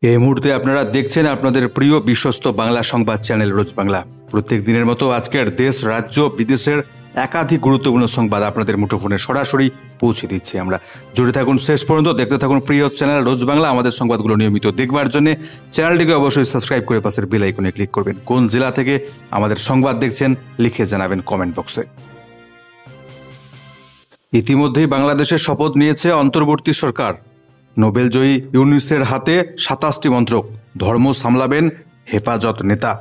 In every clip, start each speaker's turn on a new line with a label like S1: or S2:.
S1: এই মুহূর্তে আপনারা দেখছেন আপনাদের প্রিয় বিশ্বস্ত বাংলা সংবাদ চ্যানেল রোজ বাংলা। প্রত্যেক দিনের মতো আজকের দেশ, রাজ্য, বিদেশের একাধিক গুরুত্বপূর্ণ সংবাদ আপনাদের মুঠোফোনে সরাসরি পৌঁছে দিচ্ছি আমরা। জুড়ে থাকুন শেষ পর্যন্ত, দেখতে থাকুন প্রিয় চ্যানেল রোজ বাংলা। আমাদের সংবাদগুলো নিয়মিত দেখবার জন্য চ্যানেলটিকে অবশ্যই সাবস্ক্রাইব করে পাশের বেল আইকনে ক্লিক করবেন। কোন জেলা থেকে আমাদের সংবাদ দেখছেন লিখে জানাবেন কমেন্ট বক্সে। ইতিমধ্যেই বাংলাদেশের শপথ নিয়েছে অন্তর্বর্তী সরকার। নোবেলজয়ী ইউনূসের হাতে ২৭টি মন্ত্রক, ধর্ম সামলাবেন হেফাজত নেতা।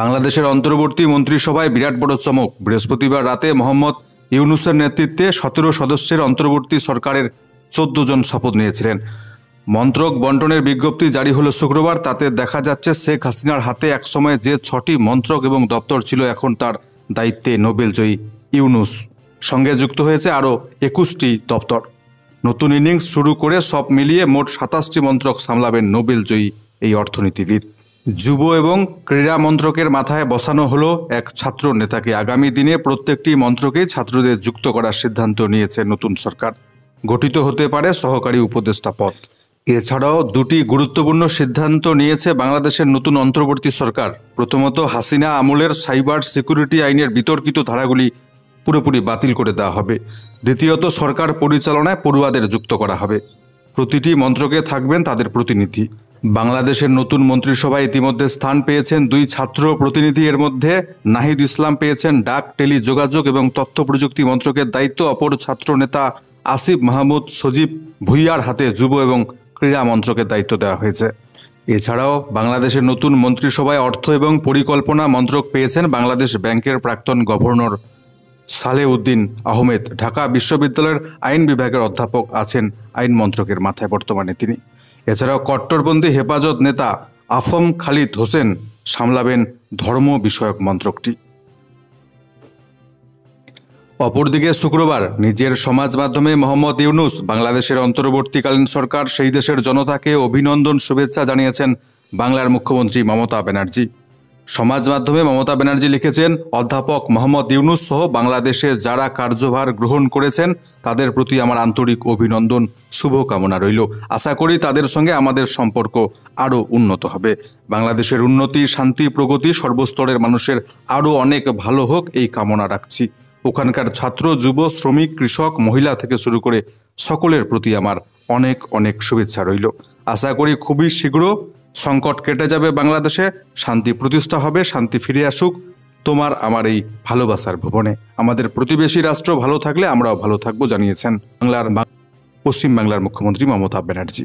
S1: বাংলাদেশের অন্তর্বর্তী মন্ত্রিসভায় বিরাট বড় চমক। বৃহস্পতিবার রাতে মোহাম্মদ ইউনূসের নেতৃত্বে ১৭ সদস্যের অন্তর্বর্তী সরকারের ১৪ জন শপথ নিয়েছিলেন। মন্ত্রক বন্টনের বিজ্ঞপ্তি জারি হলো শুক্রবার। তাতে দেখা যাচ্ছে শেখ হাসিনার হাতে একসময় যে ৬টি মন্ত্রক এবং দপ্তর ছিল, এখন তার দায়িত্বে নোবেলজয়ী ইউনূস। সঙ্গে যুক্ত হয়েছে আরও ২১টি দপ্তর। নতুন ইনিংস শুরু করে সব মিলিয়ে মোট ২৭টি মন্ত্রক সামলাবেন নোবেলজয়ী এই অর্থনীতিবিদ। যুব এবং ক্রীড়া মন্ত্রকের মাথায় বসানো হলো এক ছাত্র নেতাকে। আগামী দিনে প্রত্যেকটি মন্ত্রকেই ছাত্রদের যুক্ত করার সিদ্ধান্ত নিয়েছে নতুন সরকার। গঠিত হতে পারে সহকারী উপদেষ্টা পদ। এছাড়াও দুটি গুরুত্বপূর্ণ সিদ্ধান্ত নিয়েছে বাংলাদেশের নতুন অন্তর্বর্তী সরকার। প্রথমত, হাসিনা আমলের সাইবার সিকিউরিটি আইনের বিতর্কিত ধারাগুলি পুরোপুরি বাতিল করে দেওয়া হবে। দ্বিতীয়ত, সরকার পরিচালনায় পড়ুয়াদের যুক্ত করা হবে। প্রতিটি মন্ত্রকে থাকবেন তাদের প্রতিনিধি। বাংলাদেশের নতুন মন্ত্রিসভায় ইতিমধ্যে স্থান পেয়েছেন ২ ছাত্র প্রতিনিধি। এর মধ্যে নাহিদ ইসলাম পেয়েছেন ডাক, টেলি যোগাযোগ এবং তথ্য প্রযুক্তি মন্ত্রকের দায়িত্ব। অপর ছাত্র নেতা আসিফ মাহমুদ সজীব ভুইয়ার হাতে যুব এবং ক্রীড়া মন্ত্রকের দায়িত্ব দেওয়া হয়েছে। এছাড়াও বাংলাদেশের নতুন মন্ত্রিসভায় অর্থ এবং পরিকল্পনা মন্ত্রক পেয়েছেন বাংলাদেশ ব্যাংকের প্রাক্তন গভর্নর সালেউদ্দিন আহমেদ। ঢাকা বিশ্ববিদ্যালয়ের আইন বিভাগের অধ্যাপক আছেন আইন মন্ত্রকের মাথায় বর্তমানে তিনি। এছাড়াও কট্টরপন্থী হেফাজত নেতা আফম খালিদ হোসেন সামলাবেন ধর্ম বিষয়ক মন্ত্রকটি। অপরদিকে শুক্রবার নিজের সমাজ মাধ্যমে মোহাম্মদ ইউনূস বাংলাদেশের অন্তর্বর্তীকালীন সরকার, সেই দেশের জনতাকে অভিনন্দন শুভেচ্ছা জানিয়েছেন বাংলার মুখ্যমন্ত্রী মমতা ব্যানার্জি। সমাজ মাধ্যমে মমতা ব্যানার্জি লিখেছেন, অধ্যাপক মোহাম্মদ ইউনূস সহ বাংলাদেশে যারা কার্যভার গ্রহণ করেছেন তাদের প্রতি আমার আন্তরিক অভিনন্দন, শুভকামনা রইল। আশা করি তাদের সঙ্গে আমাদের সম্পর্ক আরও উন্নত হবে। বাংলাদেশের উন্নতি, শান্তি, প্রগতি, সর্বস্তরের মানুষের আরও অনেক ভালো হোক এই কামনা রাখছি। ওখানকার ছাত্র, যুব, শ্রমিক, কৃষক, মহিলা থেকে শুরু করে সকলের প্রতি আমার অনেক অনেক শুভেচ্ছা রইল। আশা করি খুবই শীঘ্র সংকট কেটে যাবে, বাংলাদেশে শান্তি প্রতিষ্ঠা হবে, শান্তি ফিরে আসুক তোমার আমার এই ভালোবাসার ভুবনে। আমাদের প্রতিবেশী রাষ্ট্র ভালো থাকলে আমরাও ভালো থাকবো, জানিয়েছেন পশ্চিমবাংলার মুখ্যমন্ত্রী মমতা ব্যানার্জি।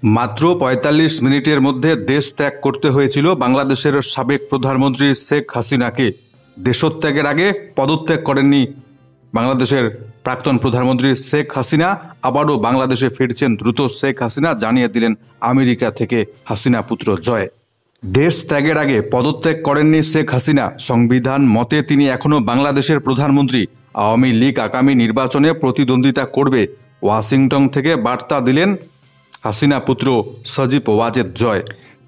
S1: মাত্র ৪৫ মিনিটের মধ্যে দেশ ত্যাগ করতে হয়েছিল বাংলাদেশের সাবেক প্রধানমন্ত্রী শেখ হাসিনাকে। দেশত্যাগের আগে পদত্যাগ করেননি বাংলাদেশের প্রাক্তন প্রধানমন্ত্রী শেখ হাসিনা। আবারও বাংলাদেশে ফিরছেন দ্রুত শেখ হাসিনা, জানিয়ে দিলেন আমেরিকা থেকে হাসিনা পুত্র জয়। দেশ ত্যাগের আগে পদত্যাগ করেননি শেখ হাসিনা। সংবিধান মতে তিনি এখনও বাংলাদেশের প্রধানমন্ত্রী। আওয়ামী লীগ আগামী নির্বাচনে প্রতিদ্বন্দ্বিতা করবে, ওয়াশিংটন থেকে বার্তা দিলেন হাসিনা পুত্র সজীব ওয়াজেদ জয়।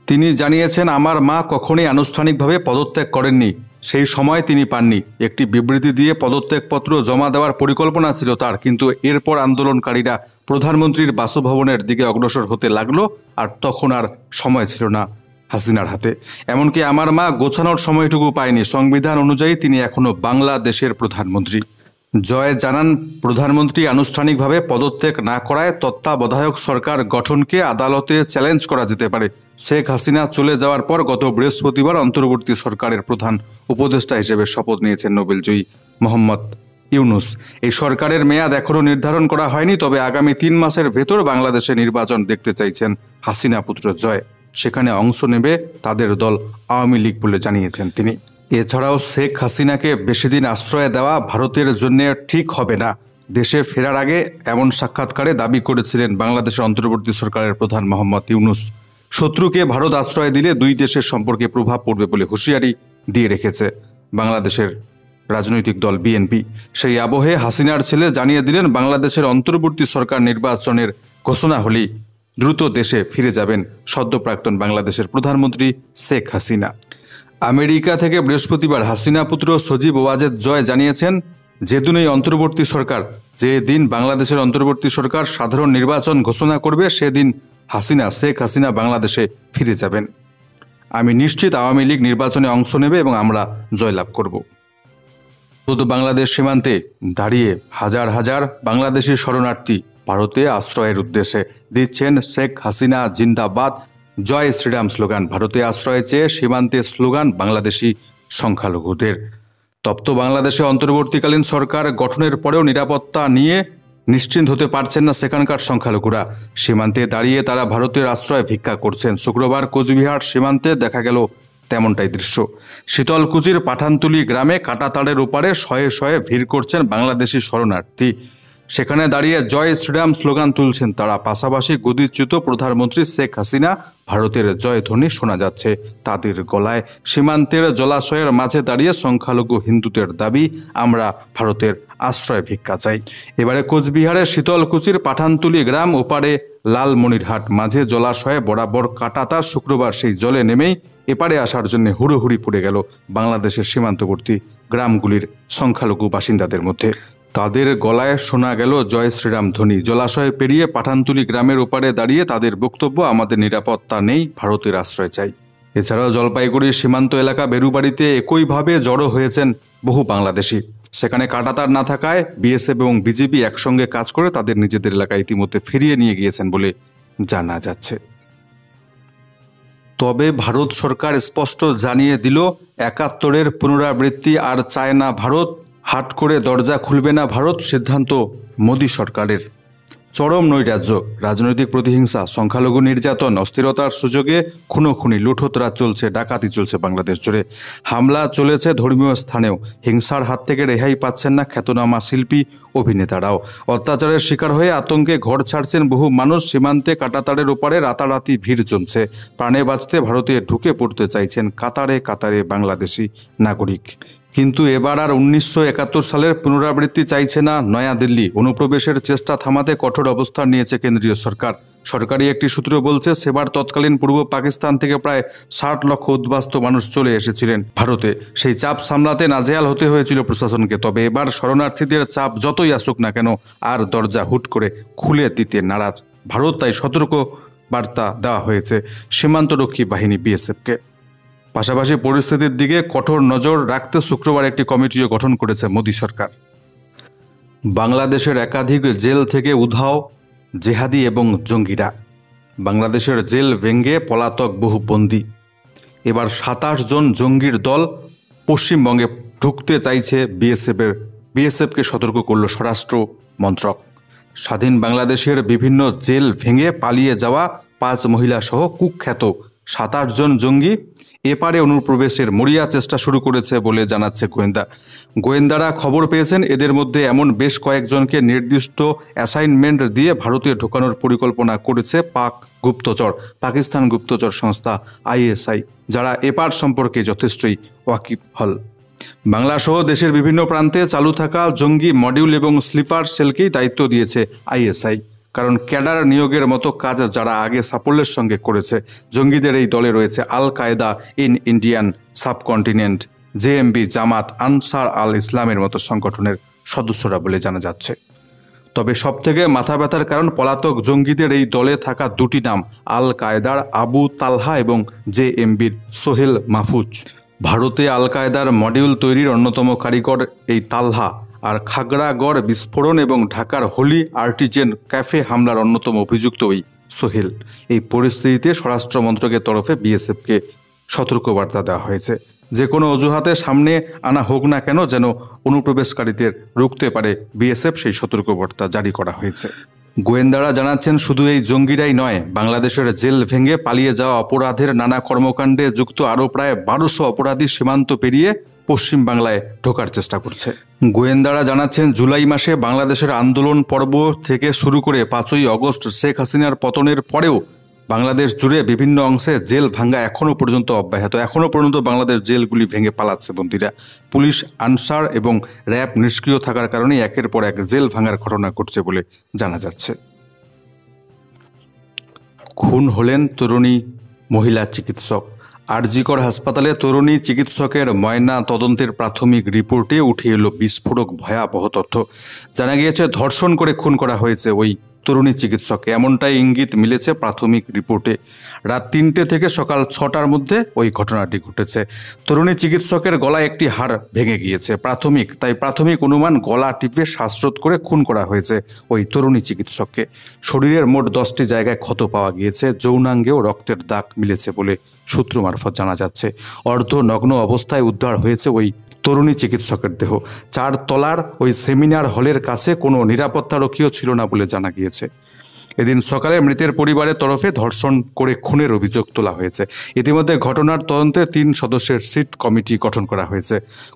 S1: তিনি জানিয়েছেন, আমার মা কখনোই আনুষ্ঠানিকভাবে পদত্যাগ করেননি, সেই সময় তিনি পাননি। একটি বিবৃতি দিয়ে পদত্যাগপত্র জমা দেওয়ার পরিকল্পনা ছিল তার, কিন্তু এরপর আন্দোলনকারীরা প্রধানমন্ত্রীর বাসভবনের দিকে অগ্রসর হতে লাগলো, আর তখন আর সময় ছিল না হাসিনার হাতে। এমনকি আমার মা গোছানোর সময়টুকু পায়নি। সংবিধান অনুযায়ী তিনি এখনও বাংলাদেশের প্রধানমন্ত্রী। জয় জানান, প্রধানমন্ত্রী আনুষ্ঠানিকভাবে পদত্যাগ না করায় তত্ত্বাবধায়ক সরকার গঠনকে আদালতে চ্যালেঞ্জ করা যেতে পারে। শেখ হাসিনা চলে যাওয়ার পর গত বৃহস্পতিবার অন্তর্বর্তী সরকারের প্রধান উপদেষ্টা হিসেবে শপথ নিয়েছেন নোবেলজয়ী মোহাম্মদ ইউনূস। এই সরকারের মেয়াদ এখনও নির্ধারণ করা হয়নি, তবে আগামী ৩ মাসের ভেতর বাংলাদেশে নির্বাচন দেখতে চাইছেন হাসিনা পুত্র জয়। সেখানে অংশ নেবে তাদের দল আওয়ামী লীগ বলে জানিয়েছেন তিনি। এছাড়াও শেখ হাসিনাকে বেশিদিন আশ্রয় দেওয়া ভারতের জন্য ঠিক হবে না, দেশে ফেরার আগে এমন সাক্ষাৎকারে দাবি করেছিলেন বাংলাদেশের অন্তর্বর্তী সরকারের প্রধান মোহাম্মদ ইউনূস। শত্রুকে ভারত আশ্রয় দিলে দুই দেশের সম্পর্কে প্রভাব পড়বে বলে হুঁশিয়ারি দিয়ে রেখেছে বাংলাদেশের রাজনৈতিক দল বিএনপি। সেই আবহে হাসিনার ছেলে জানিয়ে দিলেন, বাংলাদেশের অন্তর্বর্তী সরকার নির্বাচনের ঘোষণা হলেই দ্রুত দেশে ফিরে যাবেন সদ্য প্রাক্তন বাংলাদেশের প্রধানমন্ত্রী শেখ হাসিনা। আমেরিকা থেকে বৃহস্পতিবার হাসিনা পুত্র সজীব ওয়াজেদ জয় জানিয়েছেন, যেদিন এই অন্তর্বর্তী সরকার, যে দিন বাংলাদেশের অন্তর্বর্তী সরকার সাধারণ নির্বাচন ঘোষণা করবে, সেদিন শেখ হাসিনা বাংলাদেশে ফিরে যাবেন। আমি নিশ্চিত আওয়ামী লীগ নির্বাচনে অংশ নেবে এবং আমরা জয়লাভ করব। বাংলাদেশ সীমান্তে দাঁড়িয়ে হাজার হাজার বাংলাদেশি শরণার্থী ভারতে আশ্রয়ের উদ্দেশ্যে দিচ্ছেন শেখ হাসিনা জিন্দাবাদ, জয় শ্রীরাম স্লোগান। ভারতে আশ্রয় চেয়ে সীমান্তে স্লোগান বাংলাদেশি সংখ্যালঘুদের। তপ্ত বাংলাদেশে অন্তর্বর্তীকালীন সরকার গঠনের পরেও নিরাপত্তা নিয়ে নিশ্চিন্ত হতে পারছেন না সেখানকার সংখ্যালঘুরা। সীমান্তে দাঁড়িয়ে তারা ভারতের আশ্রয় ভিক্ষা করছেন। শুক্রবার কোচবিহার সীমান্তে দেখা গেল তেমনটাই দৃশ্য। শীতলকুচির পাঠানতুলি গ্রামে কাঁটাতারের ওপারে শয়ে শয়ে ভিড় করছেন বাংলাদেশি শরণার্থী। সেখানে দাঁড়িয়ে জয় শ্রীরাম স্লোগান তুলছেন তারা। পাশাপাশি গদিচ্যুত প্রধানমন্ত্রী শেখ হাসিনা ভারতের জয়ধ্বনি শোনা যাচ্ছে তাদের গলায়। সীমান্তের জলাশয়ের মাঝে দাঁড়িয়ে সংখ্যালঘু হিন্দুদের দাবি, আমরা ভারতের আশ্রয় ভিক্ষা চাই। এবারে কোচবিহারের শীতলকুচির পাঠানতুলি গ্রাম, ওপারে লালমনিরহাট, মাঝে জলাশয়ে বরাবর কাঁটাতার। শুক্রবার সেই জলে নেমেই এপারে আসার জন্য হুড়োহুড়ি পড়ে গেল বাংলাদেশের সীমান্তবর্তী গ্রামগুলির সংখ্যালঘু বাসিন্দাদের মধ্যে। তাদের গলায় শোনা গেল জয় শ্রীরাম ধ্বনি। জলাশয় পেরিয়ে পাঠানতুলি গ্রামের ওপারে দাঁড়িয়ে তাদের বক্তব্য, আমাদের নিরাপত্তা নেই, ভারতের আশ্রয় চাই। এছাড়াও জলপাইগুড়ির সীমান্ত এলাকা বেরুবাড়িতে একইভাবে জড়ো হয়েছেন বহু বাংলাদেশি। সেখানে কাঁটাতার না থাকায় বিএসএফ এবং বিজেপি একসঙ্গে কাজ করে তাদের নিজেদের এলাকায় ইতিমধ্যে ফিরিয়ে নিয়ে গিয়েছেন বলে জানা যাচ্ছে। তবে ভারত সরকার স্পষ্ট জানিয়ে দিল, ৭১-এর পুনরাবৃত্তি আর চায় না ভারত। হাট করে দরজা খুলবে না ভারত, সিদ্ধান্ত মোদী সরকারের। চরম নৈরাজ্য, রাজনৈতিক প্রতিহিংসা, সংখ্যালঘু নির্যাতন, অস্থিরতার সুযোগে খুনোখুনি, লুঠতরা চলছে, ডাকাতি চলছে বাংলাদেশ জুড়ে। হামলা চলেছে ধর্মীয় স্থানেও। হিংসার হাত থেকে রেহাই পাচ্ছেন না খ্যাতনামা শিল্পী অভিনেতারাও। অত্যাচারের শিকার হয়ে আতঙ্কে ঘর ছাড়ছেন বহু মানুষ। সীমান্তে কাঁটাতারের ওপারে রাতারাতি ভিড় জমছে। প্রাণে বাঁচতে ভারতে ঢুকে পড়তে চাইছেন কাতারে কাতারে বাংলাদেশি নাগরিক। কিন্তু এবার আর ১৯৭১ সালের পুনরাবৃত্তি চাইছে না নয়াদিল্লি। অনুপ্রবেশের চেষ্টা থামাতে কঠোর অবস্থান নিয়েছে কেন্দ্রীয় সরকার। সরকারি একটি সূত্র বলছে, সেবার তৎকালীন পূর্ব পাকিস্তান থেকে প্রায় ৬০ লক্ষ উদ্বাস্তু মানুষ চলে এসেছিলেন ভারতে। সেই চাপ সামলাতে নাজেহাল হতে হয়েছিল প্রশাসনকে। তবে এবার শরণার্থীদের চাপ যতই আসুক না কেন, আর দরজা হুট করে খুলে দিতে নারাজ ভারত। তাই সতর্ক বার্তা দেওয়া হয়েছে সীমান্তরক্ষী বাহিনী বিএসএফকে। পাশাপাশি পরিস্থিতির দিকে কঠোর নজর রাখতে শুক্রবার একটি কমিটিও গঠন করেছে মোদী সরকার। বাংলাদেশের একাধিক জেল থেকে উধাও জেহাদি এবং জঙ্গিরা। বাংলাদেশের জেল ভেঙে পলাতক বহু বন্দী। এবার ২৭ জন জঙ্গির দল পশ্চিমবঙ্গে ঢুকতে চাইছে বিএসএফকে সতর্ক করল স্বরাষ্ট্র মন্ত্রক। স্বাধীন বাংলাদেশের বিভিন্ন জেল ভেঙে পালিয়ে যাওয়া ৫ মহিলা সহ কুখ্যাত ২৭ জন জঙ্গি এপারে অনুপ্রবেশের মরিয়া চেষ্টা শুরু করেছে বলে জানাচ্ছে গোয়েন্দারা খবর পেয়েছেন। এদের মধ্যে এমন বেশ কয়েকজনকে নির্দিষ্ট অ্যাসাইনমেন্ট দিয়ে ভারতে ঢোকানোর পরিকল্পনা করেছে পাকিস্তান গুপ্তচর সংস্থা আইএসআই, যারা এপার সম্পর্কে যথেষ্টই ওয়াকিবহাল। বাংলা সহ দেশের বিভিন্ন প্রান্তে চালু থাকা জঙ্গি মডিউল এবং স্লিপার সেলকেই দায়িত্ব দিয়েছে আইএসআই। কারণ ক্যাডার নিয়োগের মতো কাজ যারা আগে সাফল্যের সঙ্গে করেছে। জঙ্গিদের এই দলে রয়েছে al Qaeda in Indian subcontinent, JMB, Jamaat, আনসার আল ইসলামের মতো সংগঠনের সদস্যরা বলে জানা যাচ্ছে। তবে সবথেকে মাথা ব্যথার কারণ, পলাতক জঙ্গিদের এই দলে থাকা দুটি নাম, আল কায়দার আবু তালহা এবং জেএমবির সোহেল মাহফুজ। ভারতে আল কায়দার মডিউল তৈরির অন্যতম কারিগর এই তালহা, আর খাগড়াগড় বিস্ফোরণ এবং ঢাকার হোলি আর্টিজেন ক্যাফে হামলার অন্যতম অভিযুক্ত ওই সোহেল। এই পরিস্থিতিতে স্বরাষ্ট্র মন্ত্রকের তরফে বিএসএফকে সতর্কবার্তা দেওয়া হয়েছে। যে কোনো অজুহাতে সামনে আনা হোক না কেন, যেন অনুপ্রবেশকারীদের রুখতে পারে বিএসএফ, সেই সতর্কবার্তা জারি করা হয়েছে। গোয়েন্দারা জানাচ্ছেন, শুধু এই জঙ্গিরাই নয়, বাংলাদেশের জেল ভেঙে পালিয়ে যাওয়া অপরাধের নানা কর্মকাণ্ডে যুক্ত আরও প্রায় ১২০০ অপরাধী সীমান্ত পেরিয়ে পশ্চিম বাংলায় ঢোকার চেষ্টা করছে। গোয়েন্দারা জানাচ্ছেন, জুলাই মাসে বাংলাদেশের আন্দোলন পর্ব থেকে শুরু করে ৫ই আগস্ট শেখ হাসিনার পতনের পরেও বাংলাদেশ জুড়ে বিভিন্ন অংশে জেল ভাঙ্গা এখনও পর্যন্ত অব্যাহত। এখনও পর্যন্ত বাংলাদেশ জেলগুলি ভেঙে পালাচ্ছে বন্দীরা। পুলিশ, আনসার এবং র্যাব নিষ্ক্রিয় থাকার কারণে একের পর এক জেল ভাঙার ঘটনা ঘটছে বলে জানা যাচ্ছে। খুন হলেন তরুণী মহিলা চিকিৎসক। আরজিকর হাসপাতালে তরুণী চিকিৎসকের ময়না তদন্তের প্রাথমিক রিপোর্টে উঠে এলো বিস্ফোরক ভয়াবহ তথ্য। জানা গিয়েছে, ধর্ষণ করে খুন করা হয়েছে ওই তরুণী চিকিৎসককে, এমনটাই ইঙ্গিত মিলেছে প্রাথমিক রিপোর্টে। রাত 3টে থেকে সকাল 6টার মধ্যে ওই ঘটনাটি ঘটেছে। তরুণী চিকিৎসকের গলায় একটি হাড় ভেঙে গিয়েছে। প্রাথমিক অনুমান গলা টিপে শ্বাসরোধ করে খুন করা হয়েছে ওই তরুণী চিকিৎসককে। শরীরের মোট 10টি জায়গায় ক্ষত পাওয়া গিয়েছে। যৌনাঙ্গেও রক্তের দাগ মিলেছে বলে সূত্র মারফত জানা যাচ্ছে। অর্ধনগ্ন অবস্থায় উদ্ধার হয়েছে ওই তরুণী চিকিৎসকের দেহ। 4 তলার ওই সেমিনার হলের কাছে কোনো নিরাপত্তারক্ষীও ছিল না বলে জানা গিয়েছে। এদিন সকালে মৃতের পরিবারের তরফে ধর্ষণ করে খুনের অভিযোগ তোলা হয়েছে। ইতিমধ্যে ঘটনার তদন্তে 3 সদস্যের সিট কমিটি গঠন করা হয়েছে।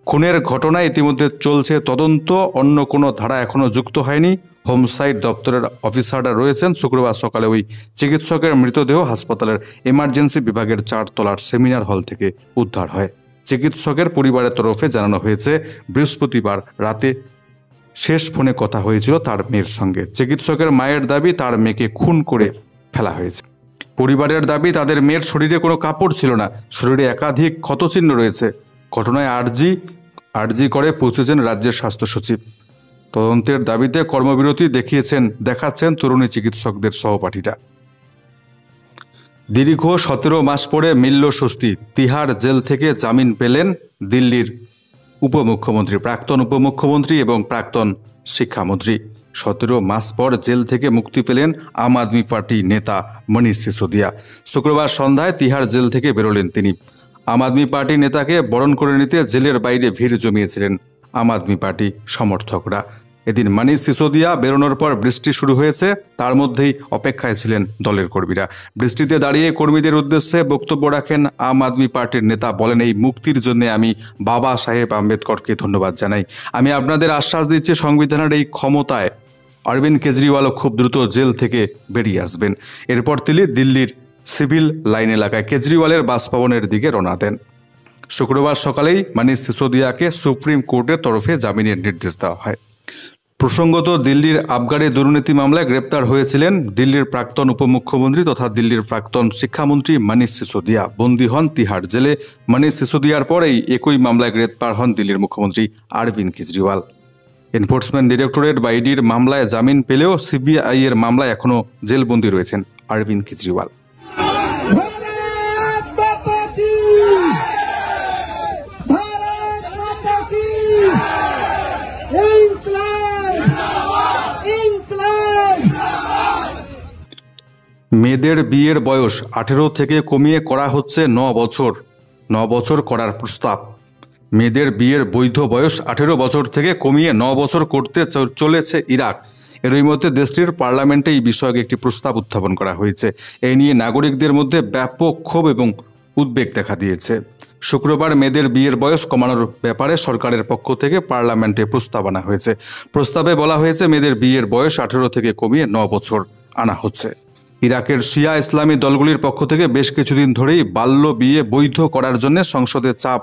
S1: খুনের ঘটনায় ইতিমধ্যে চলছে তদন্ত। অন্য কোনো ধারা এখনও যুক্ত হয়নি। হোমসাইট দপ্তরের অফিসাররা রয়েছেন। শুক্রবার সকালে ওই চিকিৎসকের মৃতদেহ হাসপাতালের এমার্জেন্সি বিভাগের 4 তলার সেমিনার হল থেকে উদ্ধার হয়। চিকিৎসকের পরিবারের তরফে জানানো হয়েছে, বৃহস্পতিবার রাতে শেষ ফোনে কথা হয়েছিল তার মেয়ের সঙ্গে। চিকিৎসকের মায়ের দাবি, তার মেয়েকে খুন করে ফেলা হয়েছে। পরিবারের দাবি, তাদের মেয়ের শরীরে কোনো কাপড় ছিল না, শরীরে একাধিক ক্ষতচিহ্ন রয়েছে। ঘটনায় আর্জি করে পৌঁছেছেন রাজ্যের স্বাস্থ্য সচিব। তদন্তের দাবিতে কর্মবিরতি দেখাচ্ছেন তরুণী চিকিৎসকদের সহপাঠীরা। দীর্ঘ 17 মাস পরে মিলল স্বস্তি। তিহার জেল থেকে জামিন পেলেন দিল্লির প্রাক্তন উপমুখ্যমন্ত্রী এবং প্রাক্তন শিক্ষামন্ত্রী। 17 মাস পর জেল থেকে মুক্তি পেলেন আম আদমি পার্টি নেতা মনীষ সিসোদিয়া। শুক্রবার সন্ধ্যায় তিহার জেল থেকে বেরোলেন তিনি। আম আদমি পার্টি নেতাকে বরণ করে নিতে জেলের বাইরে ভিড় জমিয়েছিলেন আম আদমি পার্টি সমর্থকরা। এদিন মনীষ সিসোদিয়া বেরোনোর পর বৃষ্টি শুরু হয়েছে। তার মধ্যেই অপেক্ষায় ছিলেন দলের কর্মীরা। বৃষ্টিতে দাঁড়িয়ে কর্মীদের উদ্দেশ্যে বক্তব্য রাখেন আম আদমি পার্টির নেতা। বলেন, এই মুক্তির জন্য আমি বাবা সাহেব আম্বেদকরকে ধন্যবাদ জানাই। আমি আপনাদের আশ্বাস দিচ্ছি, সংবিধানের এই ক্ষমতায় অরবিন্দ কেজরিওয়ালও খুব দ্রুত জেল থেকে বেরিয়ে আসবেন। এরপর তিনি দিল্লির সিভিল লাইন এলাকায় কেজরিওয়ালের বাসভবনের দিকে রওনা দেন। শুক্রবার সকালেই মনীষ সিসোদিয়াকে সুপ্রিম কোর্টের তরফে জামিনের নির্দেশ দেওয়া হয়। প্রসঙ্গত, দিল্লির আবগারি দুর্নীতি মামলায় গ্রেপ্তার হয়েছিলেন দিল্লির প্রাক্তন উপমুখ্যমন্ত্রী তথা দিল্লির প্রাক্তন শিক্ষামন্ত্রী মনীষ সিসোদিয়া। বন্দী হন তিহার জেলে। মনীষ সিসোদিয়ার পরেই একই মামলায় গ্রেপ্তার হন দিল্লির মুখ্যমন্ত্রী অরবিন্দ কেজরিওয়াল। এনফোর্সমেন্ট ডিরেক্টরেট বা ইডির মামলায় জামিন পেলেও সিবিআই এর মামলায় এখনও জেলবন্দী রয়েছেন অরবিন্দ কেজরিওয়াল। মেয়েদের বিয়ের বয়স 18 থেকে কমিয়ে করা হচ্ছে 9 বছর। 9 বছর করার প্রস্তাব। মেয়েদের বিয়ের বৈধ বয়স 18 বছর থেকে কমিয়ে 9 বছর করতে চলেছে ইরাক। এরই মধ্যে দেশটির পার্লামেন্টে এই বিষয়ে একটি প্রস্তাব উত্থাপন করা হয়েছে। এই নিয়ে নাগরিকদের মধ্যে ব্যাপক ক্ষোভ এবং উদ্বেগ দেখা দিয়েছে। শুক্রবার মেয়েদের বিয়ের বয়স কমানোর ব্যাপারে সরকারের পক্ষ থেকে পার্লামেন্টে প্রস্তাব আনা হয়েছে। প্রস্তাবে বলা হয়েছে, মেয়েদের বিয়ের বয়স 18 থেকে কমিয়ে 9 বছর আনা হচ্ছে। ইরাকের শিয়া ইসলামী দলগুলির পক্ষ থেকে বেশ কিছুদিন ধরেই বাল্য বিয়ে বৈধ করার জন্য সংসদে চাপ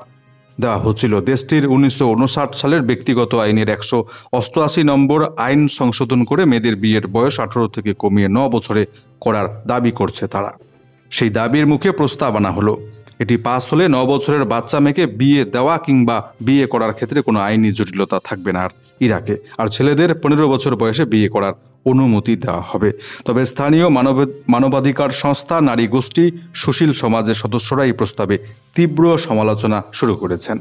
S1: দেওয়া হচ্ছিল। দেশটির 1959 সালের ব্যক্তিগত আইনের 188 নম্বর আইন সংশোধন করে মেয়েদের বিয়ের বয়স 18 থেকে কমিয়ে 9 বছরে করার দাবি করছে তারা। সেই দাবির মুখে প্রস্তাব আনা হলো। এটি পাস হলে 9 বছরের বাচ্চা মেয়েকে বিয়ে দেওয়া কিংবা বিয়ে করার ক্ষেত্রে কোনো আইনি জটিলতা থাকবে না আর ইরাকে। আর ছেলেদের 15 বছর বয়সে বিয়ে করার অনুমতি দেওয়া হবে। তবে স্থানীয় মানবাধিকার সংস্থা, নারী গোষ্ঠী, সুশীল সমাজের সদস্যরা এই প্রস্তাবে তীব্র সমালোচনা শুরু করেছেন।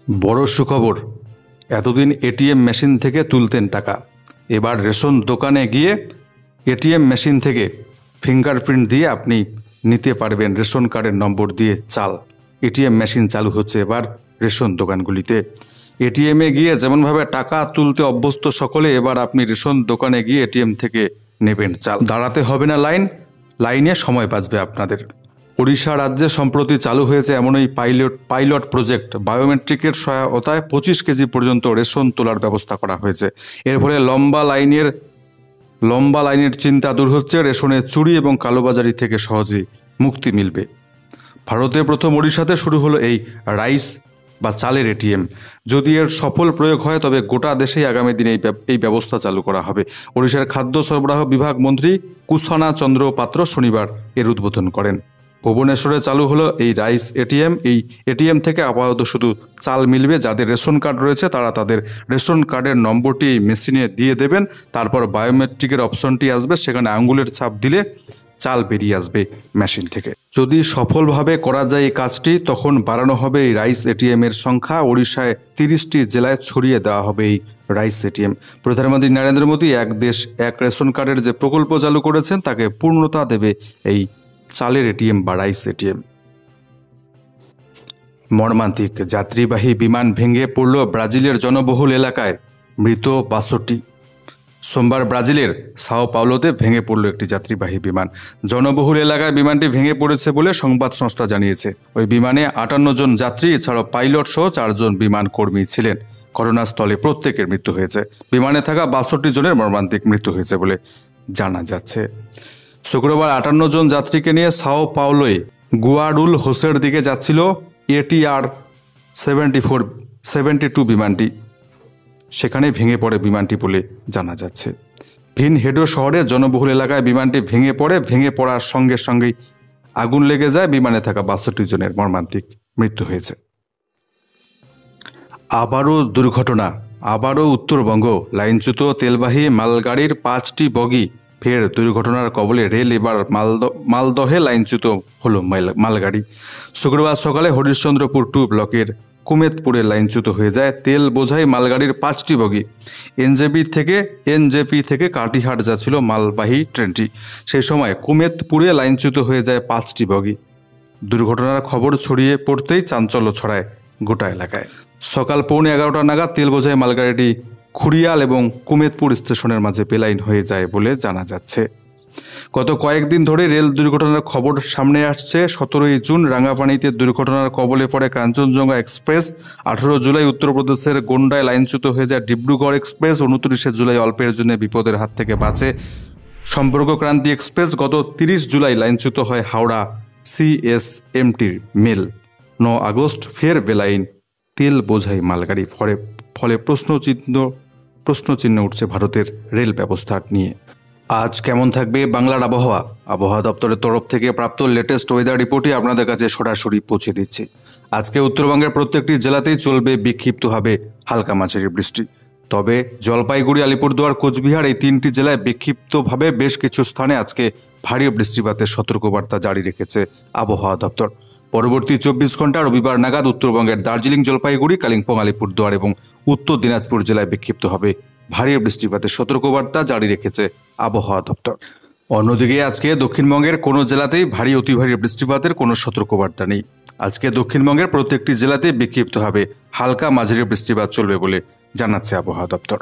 S1: বড় সুখবর, এতদিন এটিএম মেশিন থেকে তুলতেন টাকা, এবার রেশন দোকানে গিয়ে এটিএম মেশিন থেকে ফিঙ্গারপ্রিন্ট দিয়ে আপনি নিতে পারবেন রেশন কার্ডের নম্বর দিয়ে চাল। এটিএম মেশিন চালু হচ্ছে এবার রেশন দোকানগুলিতে। এটিএমে গিয়ে যেমনভাবে টাকা তুলতে অভ্যস্ত সকলে, এবার আপনি রেশন দোকানে গিয়ে এটিএম থেকে নেবেন চাল। দাঁড়াতে হবে না লাইনে সময় বাঁচবে আপনাদের। ওড়িশা রাজ্যে সম্প্রতি চালু হয়েছে এমনই পাইলট প্রজেক্ট। বায়োমেট্রিকের সহায়তায় 25 কেজি পর্যন্ত রেশন তোলার ব্যবস্থা করা হয়েছে। এর ফলে লম্বা লাইনের চিন্তা দূর হচ্ছে। রেশনে চুরি এবং কালোবাজারি থেকে সহজেই মুক্তি মিলবে। ভারতে প্রথম ওড়িশাতে শুরু হলো এই রাইস বা চালের এটিএম। যদি এর সফল প্রয়োগ হয় তবে গোটা দেশেই আগামী দিনে এই ব্যবস্থা চালু করা হবে। ওড়িশার খাদ্য সরবরাহ বিভাগ মন্ত্রী কুশনা চন্দ্র পাত্র শনিবার এর উদ্বোধন করেন। ভুবনেশ্বরে চালু হলো এই রাইস এটিএম। এই এটিএম থেকে আপাতত শুধু চাল মিলবে। যাদের রেশন কার্ড রয়েছে তারা তাদের রেশন কার্ডের নম্বরটি এই মেশিনে দিয়ে দেবেন। তারপর বায়োমেট্রিকের অপশনটি আসবে, সেখানে আঙুলের ছাপ দিলে চাল বেরিয়ে আসবে মেশিন থেকে। যদি সফলভাবে করা যায় এই কাজটি, তখন বাড়ানো হবে এই রাইস এটিএম এর সংখ্যা। ওড়িশায় 30টি জেলায় ছড়িয়ে দেওয়া হবে এই রাইস এটিএম। প্রধানমন্ত্রী নরেন্দ্র মোদী এক দেশ এক রেশন কার্ডের যে প্রকল্প চালু করেছেন তাকে পূর্ণতা দেবে এই চালের এটিএম বা রাইস এটিএম। মর্মান্তিক, যাত্রীবাহী বিমান ভেঙে পড়ল ব্রাজিলের জনবহুল এলাকায়, মৃত 62। সোমবার ব্রাজিলের সাও পাওলোতে ভেঙে পড়ল একটি যাত্রীবাহী বিমান। জনবহুল এলাকায় বিমানটি ভেঙে পড়েছে বলে সংবাদ সংস্থা জানিয়েছে। ওই বিমানে 58 জন যাত্রী এছাড়াও পাইলট সহ 4 জন বিমান কর্মী ছিলেন। ঘটনাস্থলে প্রত্যেকের মৃত্যু হয়েছে। বিমানে থাকা 62 জনের মর্মান্তিক মৃত্যু হয়েছে বলে জানা যাচ্ছে। শুক্রবার 58 জন যাত্রীকে নিয়ে সাও পাওলোয় গুয়াডুল হোসের দিকে যাচ্ছিল ATR 72 বিমানটি। সেখানে ভেঙে পড়ে বিমানটি বলে জানা যাচ্ছে। ভিনহেডো শহরের জনবহুল এলাকায় বিমানটি ভেঙে পড়ে। ভেঙে পড়ার সঙ্গে সঙ্গেই আগুন লেগে যায়। বিমানে থাকা 62 জনের মর্মান্তিক মৃত্যু হয়েছে। আবারও দুর্ঘটনা, আবারও উত্তরবঙ্গ। লাইনচ্যুত তেলবাহী মালগাড়ির 5টি বগি ফের দুর্ঘটনার কবলে। রেল এবার মালদহে লাইনচ্যুত হলো মালগাড়ি। শুক্রবার সকালে হরিশ্চন্দ্রপুর 2 ব্লকের কুমেতপুরে লাইনচ্যুত হয়ে যায় তেল বোঝাই মালগাড়ির 5টি বগি। এনজেপি থেকে কাটিহাট যাচ্ছিল মালবাহী ট্রেনটি। সেই সময় কুমেতপুরে লাইনচ্যুত হয়ে যায় 5টি বগি। দুর্ঘটনার খবর ছড়িয়ে পড়তেই চাঞ্চল্য ছড়ায় গোটা এলাকায়। সকাল 11:15 নাগাদ তেল বোঝাই মালগাড়িটি খুড়িয়াল এবং কুমেতপুর স্টেশনের মাঝে বেলাইন হয়ে যায় বলে জানা যাচ্ছে। গত কয়েকদিন ধরে রেল দুর্ঘটনার খবর সামনে আসছে। 17ই জুন রাঙ্গাপানিতে দুর্ঘটনার কবলে পড়ে কাঞ্চনজঙ্ঘা এক্সপ্রেস। 18 জুলাই উত্তরপ্রদেশের গোন্ডায় লাইনচ্যুত হয়ে যায় ডিব্রুগড় এক্সপ্রেস। 29শে জুলাই অল্পের জন্য বিপদের হাত থেকে বাঁচে সম্পর্কক্রান্তি এক্সপ্রেস। গত 30 জুলাই লাইনচ্যুত হয় হাওড়া CSMTর মেল। 9 আগস্ট ফের বেলাইন তেল বোঝাই মালগাড়ি। ফলে প্রশ্নচিহ্ন উঠছে ভারতের রেল ব্যবস্থা নিয়ে। আজ কেমন থাকবে বাংলার আবহাওয়া? আবহাওয়া দপ্তরের তরফ থেকে প্রাপ্ত লেটেস্ট ওয়েদার রিপোর্টই আপনাদের কাছে সরাসরি পৌঁছে দিচ্ছি। আজকে উত্তরবঙ্গের প্রত্যেকটি জেলাতেই চলবে বিক্ষিপ্তভাবে হালকা মাঝারি বৃষ্টি। তবে জলপাইগুড়ি, আলিপুরদুয়ার, কোচবিহার এই 3টি জেলায় বিক্ষিপ্তভাবে বেশ কিছু স্থানে আজকে ভারী বৃষ্টিপাতের সতর্কবার্তা জারি রেখেছে আবহাওয়া দপ্তর। পরবর্তী 24 ঘন্টা রবিবার নাগাদ উত্তরবঙ্গের দার্জিলিং, জলপাইগুড়ি, কালিম্পং, আলিপুরদুয়ার এবং উত্তর দিনাজপুর জেলায় বিক্ষিপ্তভাবে ভারী বৃষ্টিপাতের সতর্কবার্তা জারি রেখেছে আবহাওয়া দপ্তর। অন্যদিকে আজকে দক্ষিণবঙ্গের কোনো জেলাতেই ভারী অতি ভারী বৃষ্টিপাতের কোনো সতর্কবার্তা নেই। আজকে দক্ষিণবঙ্গের প্রত্যেকটি জেলাতেই বিক্ষিপ্তভাবে হালকা মাঝারি বৃষ্টিপাত চলবে বলে জানাচ্ছে আবহাওয়া দপ্তর।